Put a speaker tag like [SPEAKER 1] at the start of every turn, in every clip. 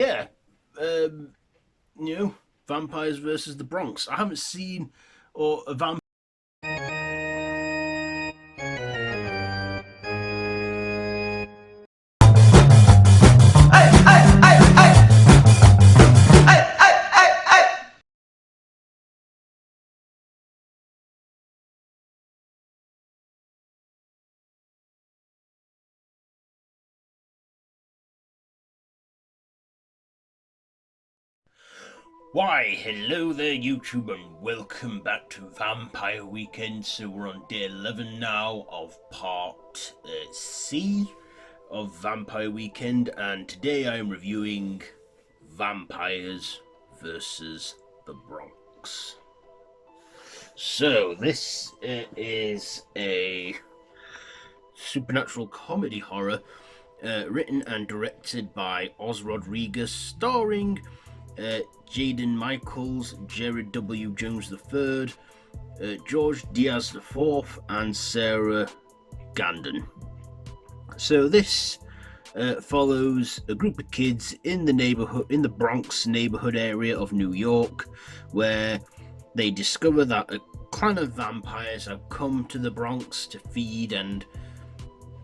[SPEAKER 1] Yeah, um, you know, Vampires versus the Bronx. I haven't seen or a vampire. Why, hello there, YouTube, and welcome back to Vampire Weekend. So we're on day 11 now of part C of Vampire Weekend, and today I am reviewing Vampires versus the Bronx. So this is a supernatural comedy horror written and directed by Oz Rodriguez, starring Jaden Michaels, Jared W. Jones III, George Diaz IV, and Sarah Gandon. So this follows a group of kids in the Bronx neighborhood area of New York, where they discover that a clan of vampires have come to the Bronx to feed, and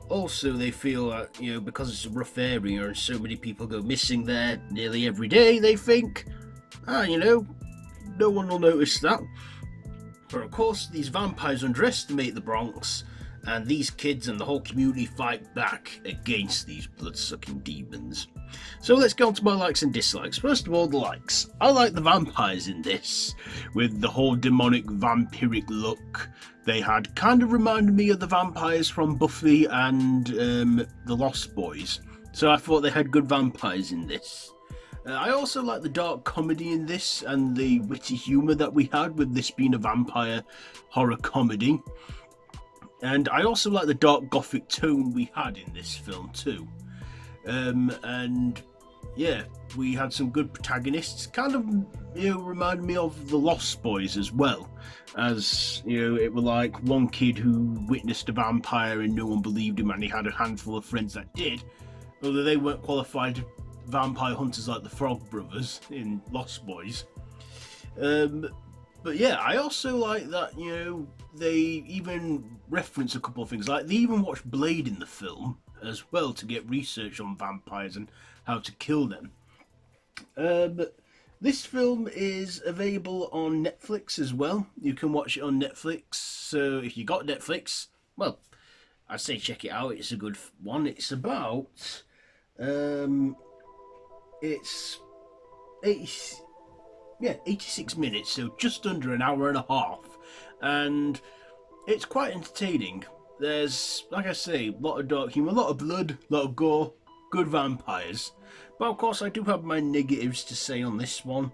[SPEAKER 1] also they feel that, because it's a rough area and so many people go missing there nearly every day, they think, no one will notice that. But of course, these vampires underestimate the Bronx, and these kids and the whole community fight back against these blood-sucking demons. So let's go on to my likes and dislikes. First of all, the likes. I like the vampires in this, with the whole demonic vampiric look they had. Kind of reminded me of the vampires from Buffy and the Lost Boys. So I thought they had good vampires in this. I also like the dark comedy in this and the witty humour that we had with this being a vampire horror comedy. And I also like the dark gothic tone we had in this film too. And yeah, we had some good protagonists. Kind of, reminded me of the Lost Boys as well. As, it was like one kid who witnessed a vampire and no one believed him, and he had a handful of friends that did. Although they weren't qualified vampire hunters like the Frog Brothers in Lost Boys. But yeah, I also like that, they even reference a couple of things. Like, they even watched Blade in the film as well to get research on vampires and how to kill them. But this film is available on Netflix as well. You can watch it on Netflix. So if you got Netflix, well, I'd say check it out. It's a good one. It's about, it's 86 minutes, so just under an hour and a half, and it's quite entertaining. There's, like I say, a lot of dark humor, a lot of blood, a lot of gore, good vampires. But of course, I do have my negatives to say on this one.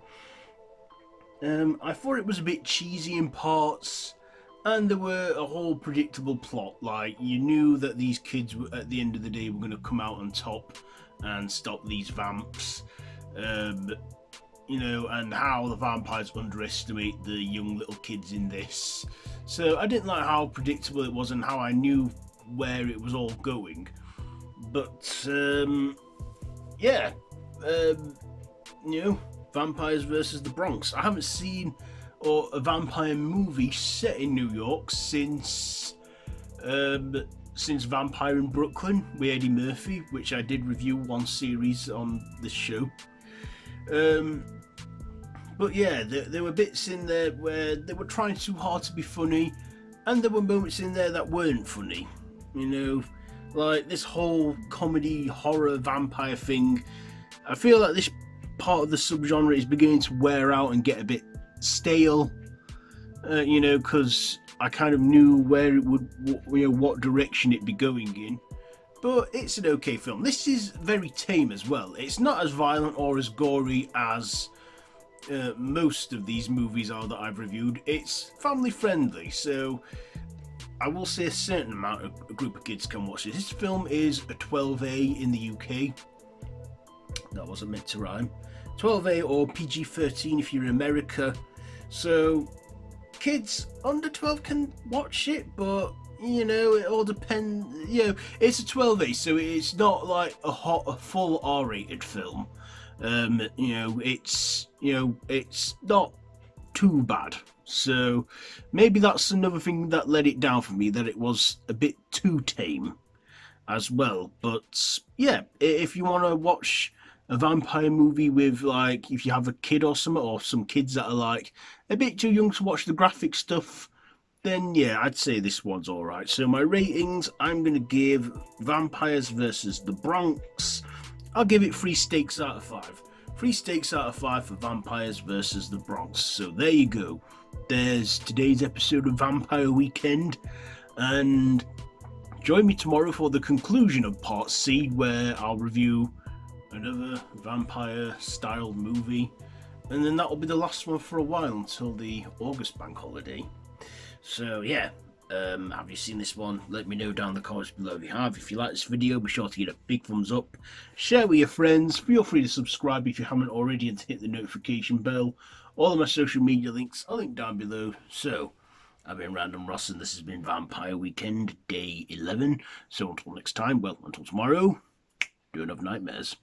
[SPEAKER 1] I thought it was a bit cheesy in parts, and there were a whole predictable plot. Like, you knew that these kids, at the end of the day, were going to come out on top and stop these vamps. And how the vampires underestimate the young little kids in this. So I didn't like how predictable it was and how I knew where it was all going. But, Vampires versus the Bronx. I haven't seen a vampire movie set in New York since Vampire in Brooklyn with Eddie Murphy, which I did review one series on this show. But yeah, there were bits in there where they were trying too hard to be funny, and there were moments in there that weren't funny. Like this whole comedy horror vampire thing. I feel like this part of the subgenre is beginning to wear out and get a bit stale. Because I kind of knew where it would, what direction it'd be going in. But it's an okay film. This is very tame as well. It's not as violent or as gory as most of these movies are that I've reviewed. It's family friendly, so I will say a certain amount of a group of kids can watch this. This film is a 12A in the UK. That wasn't meant to rhyme. 12A or PG-13 if you're in America. So kids under 12 can watch it, but it all depends. It's a 12A, so it's not like a full R-rated film. It's not too bad. So maybe that's another thing that let it down for me, that it was a bit too tame as well. But yeah, if you want to watch a vampire movie with, like, if you have a kid or something, or some kids that are like a bit too young to watch the graphic stuff, then yeah, I'd say this one's alright. So my ratings, I'm gonna give Vampires Versus The Bronx, I'll give it 3 steaks out of 5. 3 steaks out of 5 for Vampires Versus The Bronx. So there you go. There's today's episode of Vampire Weekend, and join me tomorrow for the conclusion of Part C, where I'll review another vampire-styled movie, and then that'll be the last one for a while until the August bank holiday. So yeah, have you seen this one? Let me know down in the comments below if you have. If you like this video, be sure to give it a big thumbs up, share with your friends, feel free to subscribe if you haven't already, and to hit the notification bell. All of my social media links are linked down below. So I've been Random Ross, and this has been Vampire Weekend Day 11. So until next time, well, until tomorrow, don't have nightmares.